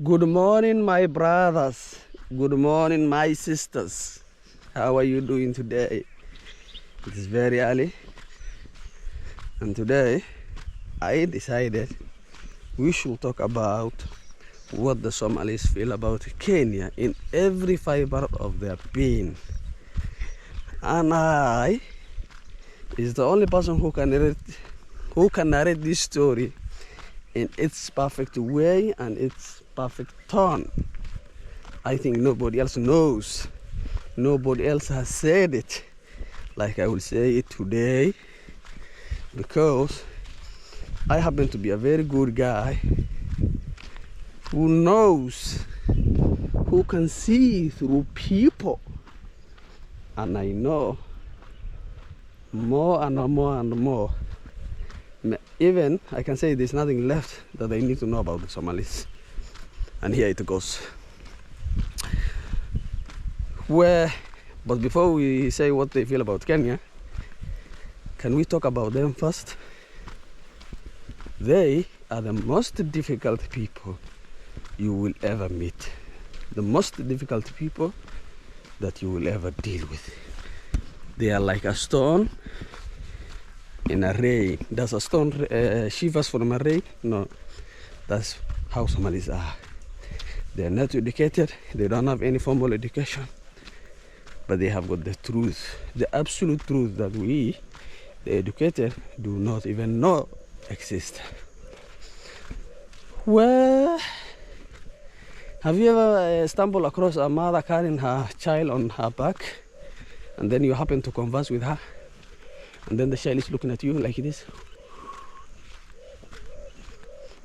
Good morning, my brothers. Good morning, my sisters. How are you doing today? It is very early, and today I decided we should talk about what the Somalis feel about Kenya in every fiber of their being. And I is the only person who can narrate this story in its perfect way and its perfect tone. I think nobody else knows. Nobody else has said it like I will say it today, because I happen to be a very good guy who knows, who can see through people, and I know more and more and more. Even I can say there's nothing left that they need to know about the Somalis. And here it goes. But before we say what they feel about Kenya, can we talk about them first? They are the most difficult people you will ever meet. The most difficult people that you will ever deal with. They are like a stone in a rain. Does a stone shivers from a rain? No. That's how Somalis are. They are not educated. They don't have any formal education. But they have got the truth, the absolute truth that we, the educated, do not even know exist. Well, have you ever stumbled across a mother carrying her child on her back, and then you happen to converse with her, and then the child is looking at you like this?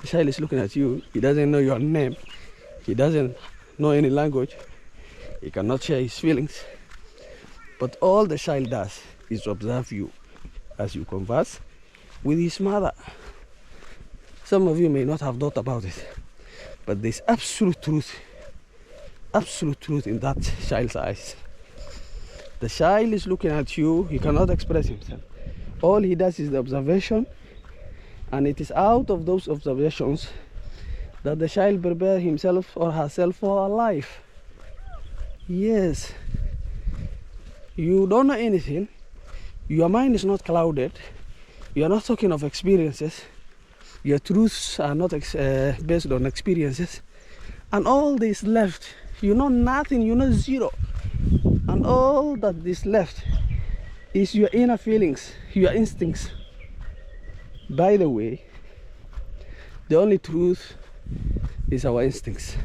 The child is looking at you. He doesn't know your name. He doesn't know any language. He cannot share his feelings. But all the child does is observe you as you converse with his mother. Some of you may not have thought about it, but there's absolute truth in that child's eyes. The child is looking at you. He cannot express himself. All he does is the observation, and it is out of those observations that the child prepares himself or herself for a life. Yes. You don't know anything. Your mind is not clouded. You are not talking of experiences. Your truths are not based on experiences. And all this left, you know nothing, you know zero. And all that is left is your inner feelings, your instincts. By the way, the only truth is our instincts.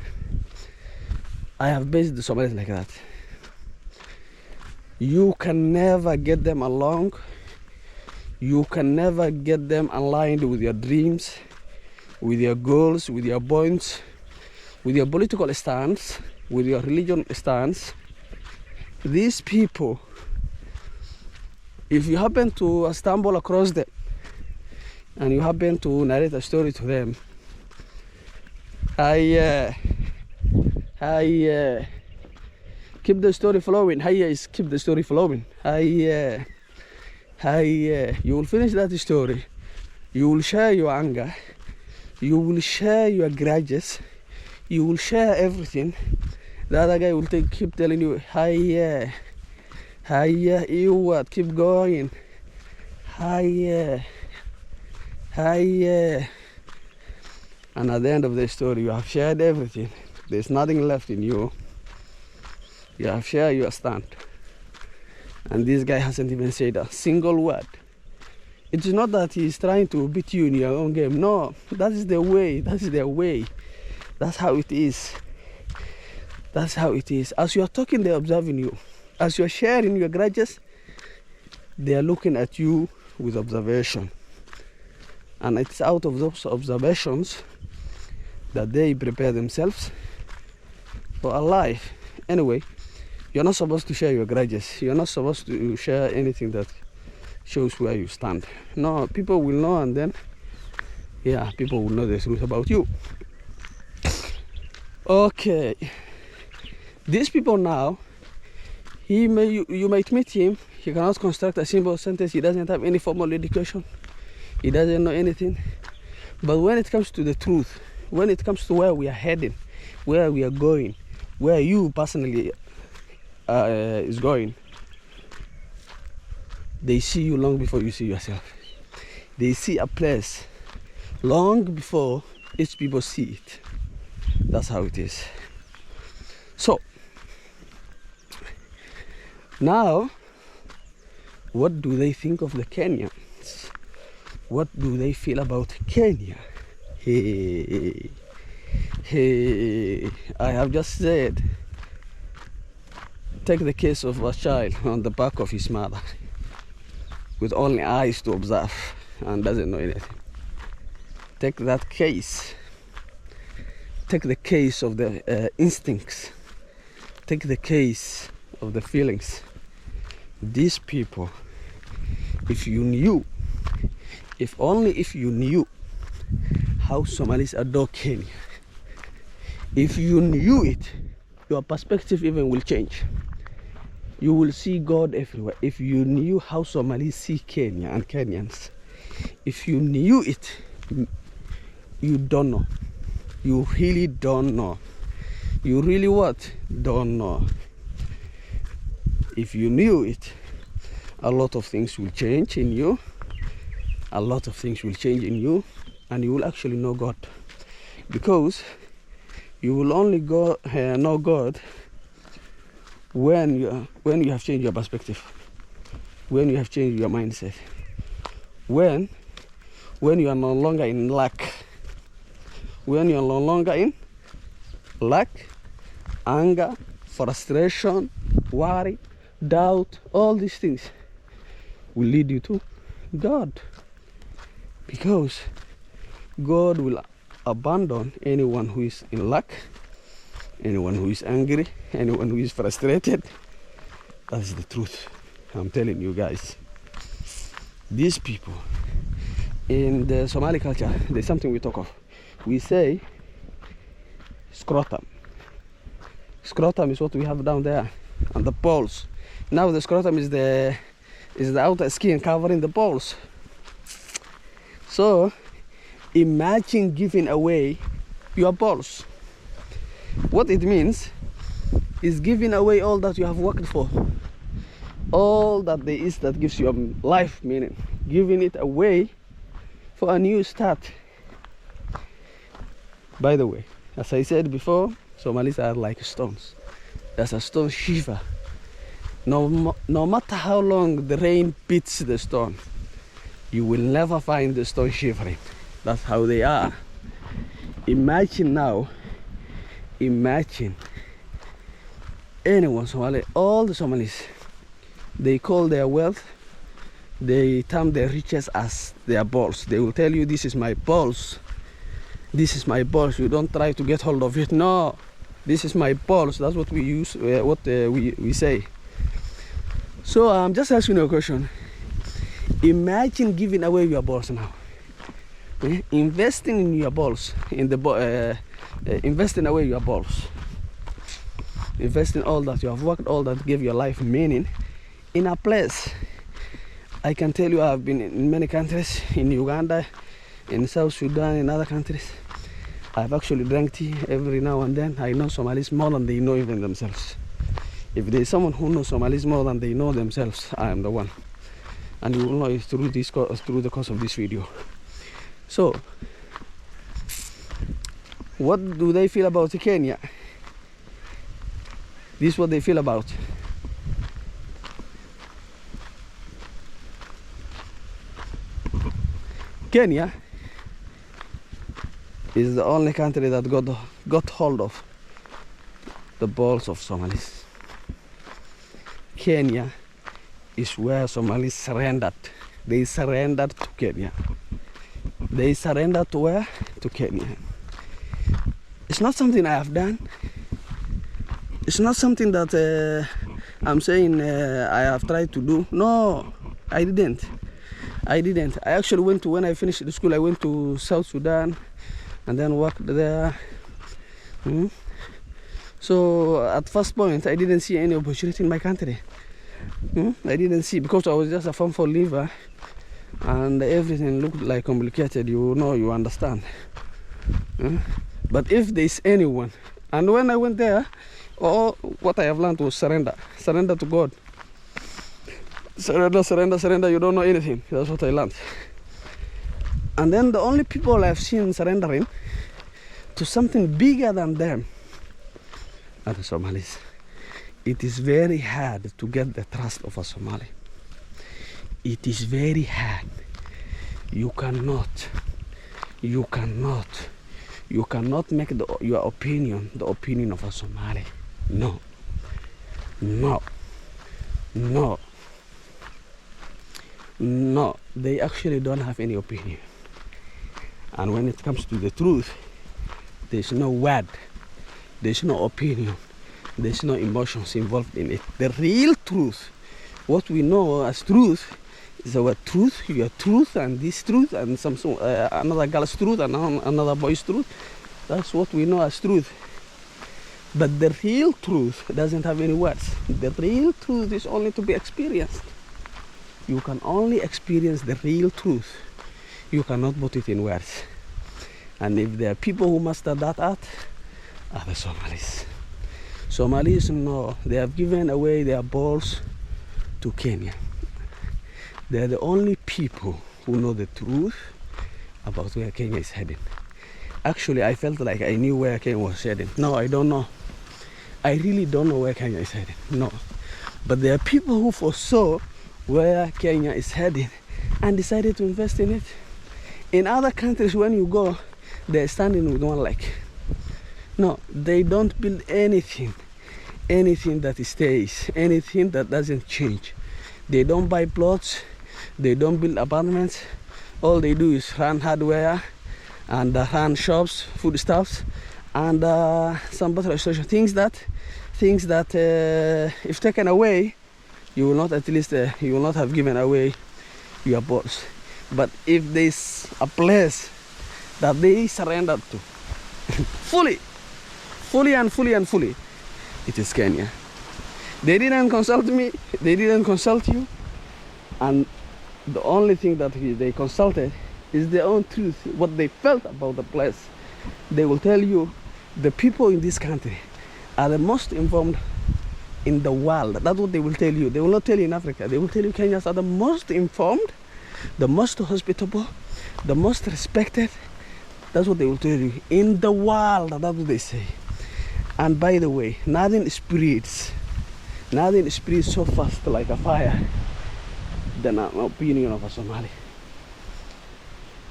I have based the Somalis like that. You can never get them along. You can never get them aligned with your dreams, with your goals, with your points, with your political stance, with your religion stance. These people, if you happen to stumble across them and you happen to narrate a story to them, keep the story flowing. Keep the story flowing. You will finish that story. You will share your anger. You will share your grudges. You will share everything. The other guy will keep telling you, you what? Keep going. And at the end of the story, you have shared everything. There's nothing left in you. You have shared your stand. And this guy hasn't even said a single word. It is not that he's trying to beat you in your own game. No, that is the way. That is their way. That's how it is. That's how it is. As you are talking, they're observing you. As you are sharing your grudges, they are looking at you with observation. And it's out of those observations that they prepare themselves for a life. Anyway, you're not supposed to share your grudges. You're not supposed to share anything that shows where you stand. No, people will know, and then, people will know the truth about you. Okay. These people now, you might meet him. He cannot construct a simple sentence. He doesn't have any formal education. He doesn't know anything. But when it comes to the truth, when it comes to where we are heading, where we are going, where you personally is going. They see you long before you see yourself. They see a place long before each people see it. That's how it is. So now, what do they think of the Kenyans? What do they feel about Kenya? Hey, I have just said, take the case of a child on the back of his mother with only eyes to observe and doesn't know anything. Take that case. Take the case of the instincts. Take the case of the feelings. These people, if you knew, if you knew how Somalis adore Kenya, if you knew it, your perspective even will change. You will see God everywhere. If you knew how Somalis see Kenya and Kenyans, if you knew it, you don't know. You really don't know. You really what? Don't know. If you knew it, a lot of things will change in you. A lot of things will change in you, and you will actually know God. Because you will only know God when you have changed your perspective, when you have changed your mindset, when you are no longer in lack, when you are no longer in lack, anger, frustration, worry, doubt. All these things will lead you to God, because God will abandon anyone who is in lack, anyone who is angry, anyone who is frustrated. That's the truth. I'm telling you guys. These people, in the Somali culture, there's something we talk of. We say scrotum. Scrotum is what we have down there, and the balls. Now the scrotum is the outer skin covering the balls. So imagine giving away your balls. What it means is giving away all that you have worked for, all that there is that gives you a life meaning, giving it away for a new start. By the way, as I said before, Somalis are like stones. There's a stone shiver. No matter how long the rain beats the stone, you will never find the stone shivering. That's how they are. Imagine now, imagine anyone Somali, all the Somalis, they call their wealth, they term their riches as their balls. They will tell you, this is my balls. This is my balls. You don't try to get hold of it. No, this is my balls. That's what we use, we say. So I'm just asking you a question. Imagine giving away your balls now. Investing in your balls, investing away your balls. Investing all that you have worked, all that gave your life meaning in a place. I can tell you, I've been in many countries, in Uganda, in South Sudan, in other countries. I've actually drank tea every now and then. I know Somalis more than they know even themselves. If there is someone who knows Somalis more than they know themselves, I am the one. And you will know it through the course of this video. So, what do they feel about Kenya? This is what they feel about. Kenya is the only country that got hold of the balls of Somalis. Kenya is where Somalis surrendered. They surrendered to Kenya. They surrendered to where? To Kenya. It's not something I have done. It's not something that I'm saying I have tried to do. No, I didn't. I actually went to, when I finished the school, I went to South Sudan and then worked there. So at first point, I didn't see any opportunity in my country. I didn't see, because I was just a farm for liver and everything looked like complicated. You know, you understand. But if there's anyone And when I went there, all what I have learned was surrender. Surrender to God. Surrender, surrender, surrender. You don't know anything. That's what I learned. And then the only people I've seen surrendering to something bigger than them are the Somalis. It is very hard to get the trust of a Somali. It is very hard. You cannot make your opinion the opinion of a Somali. No. They actually don't have any opinion. And when it comes to the truth, there's no word, there's no opinion, there's no emotions involved in it. The real truth, what we know as truth, is our truth, your truth, and this truth, and another girl's truth, and another boy's truth. That's what we know as truth. But the real truth doesn't have any words. The real truth is only to be experienced. You can only experience the real truth. You cannot put it in words. And if there are people who master that art, are the Somalis. Somalis, no, they have given away their balls to Kenya. They are the only people who know the truth about where Kenya is heading. Actually, I felt like I knew where Kenya was heading. No, I don't know. I really don't know where Kenya is heading. No. But there are people who foresaw where Kenya is heading and decided to invest in it. In other countries, when you go, they're standing with one leg. No, they don't build anything that stays, anything that doesn't change. They don't buy plots, they don't build apartments. All they do is run hardware and run shops, foodstuffs, and some petrol station. Things that if taken away, you will not have given away your balls. But if there's a place that they surrendered to fully, it is Kenya. They didn't consult me, they didn't consult you, and the only thing that they consulted is their own truth, what they felt about the place. They will tell you the people in this country are the most informed in the world. That's what they will tell you. They will not tell you in Africa. They will tell you Kenyans are the most informed, the most hospitable, the most respected. That's what they will tell you in the world. That's what they say. And by the way, nothing spreads so fast like a fire than an opinion of a Somali.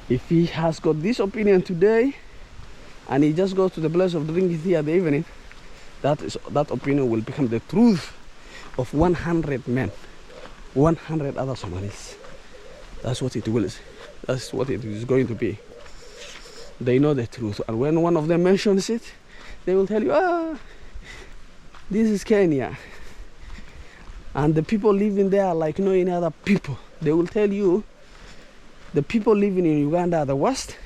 If he has got this opinion today and he just goes to the place of drinking tea at the evening, that opinion will become the truth of 100 men, 100 other Somalis. That's what it will. That's what it is going to be. They know the truth, and when one of them mentions it, they will tell you, this is Kenya, and the people living there are like no any other people. They will tell you the people living in Uganda are the worst,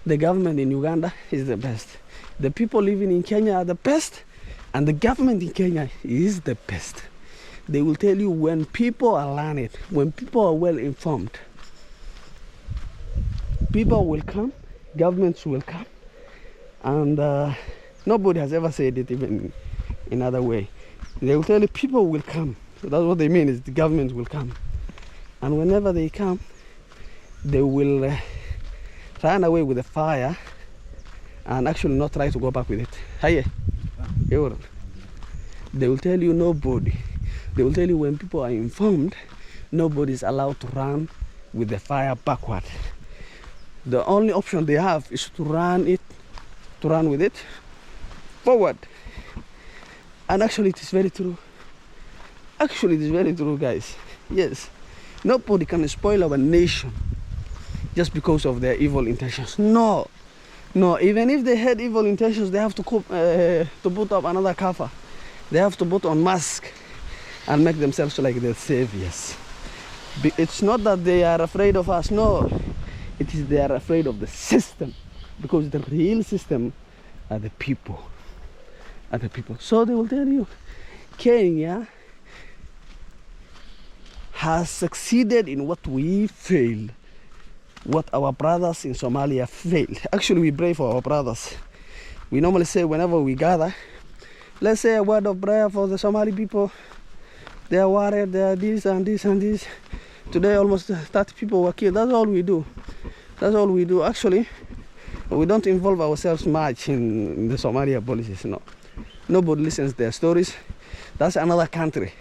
the government in Uganda is the best. The people living in Kenya are the best, and the government in Kenya is the best. They will tell you when people are learned, when people are well informed, people will come, governments will come, and nobody has ever said it even in other way. They will tell you people will come. So that's what they mean, is the government will come. And whenever they come, they will run away with the fire and actually not try to go back with it. Hiya. They will tell you nobody. They will tell you when people are informed, nobody is allowed to run with the fire backward. The only option they have is to run with it forward. And actually it is very true. Actually it is very true, guys. Yes. Nobody can spoil our nation just because of their evil intentions. No, even if they had evil intentions, they have to put up another cover. They have to put on mask and make themselves like their saviors. It's not that they are afraid of us, no. It is they are afraid of the system, because the real system are the people. So they will tell you, Kenya has succeeded in what we failed, what our brothers in Somalia failed. Actually, we pray for our brothers. We normally say whenever we gather, let's say a word of prayer for the Somali people. They are worried, they are this and this and this. Today almost 30 people were killed. That's all we do. That's all we do. Actually, we don't involve ourselves much in the Somalia policies. No, nobody listens to their stories. That's another country.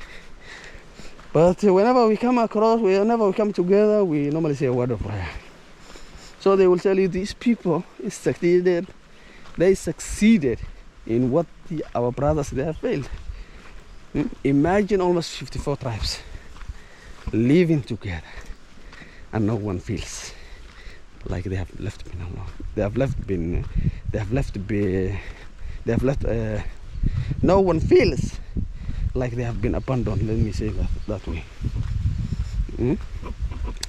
But whenever we come across, whenever we come together, we normally say a word of prayer. So they will tell you these people succeeded. They succeeded in what our brothers they have failed. Imagine almost 54 tribes living together, and no one feels like they have left been alone. No one feels like they have been abandoned. Let me say that way.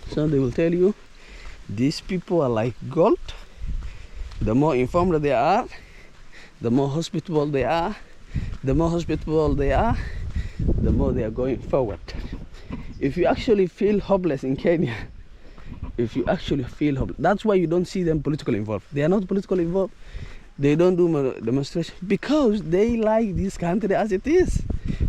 So they will tell you these people are like gold. The more informed they are, the more hospitable they are. The more hospitable they are, the more they are going forward. If you actually feel hopeless in Kenya, if you actually feel hopeless, that's why you don't see them politically involved. They are not politically involved. They don't do demonstration because they like this country as it is.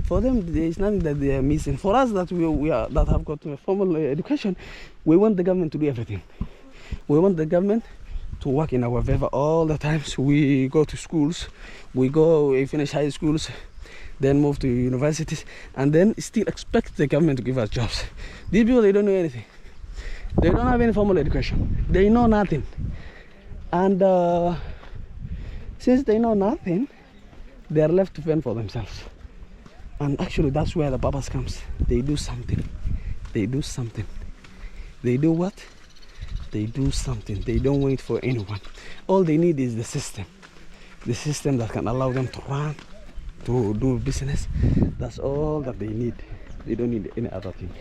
For them, there is nothing that they are missing. For us that that have got a formal education, we want the government to do everything. We want the government to work in our favor all the times. We go to schools, we finish high schools, then move to universities, and then still expect the government to give us jobs. These people, they don't know anything. They don't have any formal education. They know nothing. And since they know nothing, they are left to fend for themselves. And actually, that's where the purpose comes. They do something. They do something. They do what? They do something. They don't wait for anyone. All they need is the system that can allow them to run, to do business. That's all that they need. They don't need any other thing.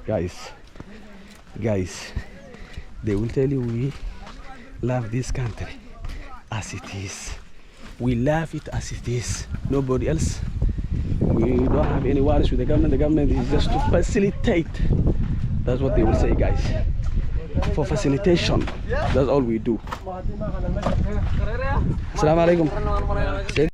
Guys, they will tell you we love this country as it is. We love it as it is. Nobody else. We don't have any worries with the government. The government is just to facilitate. That's what they will say, guys. For facilitation, that's all we do. Assalamu alaikum.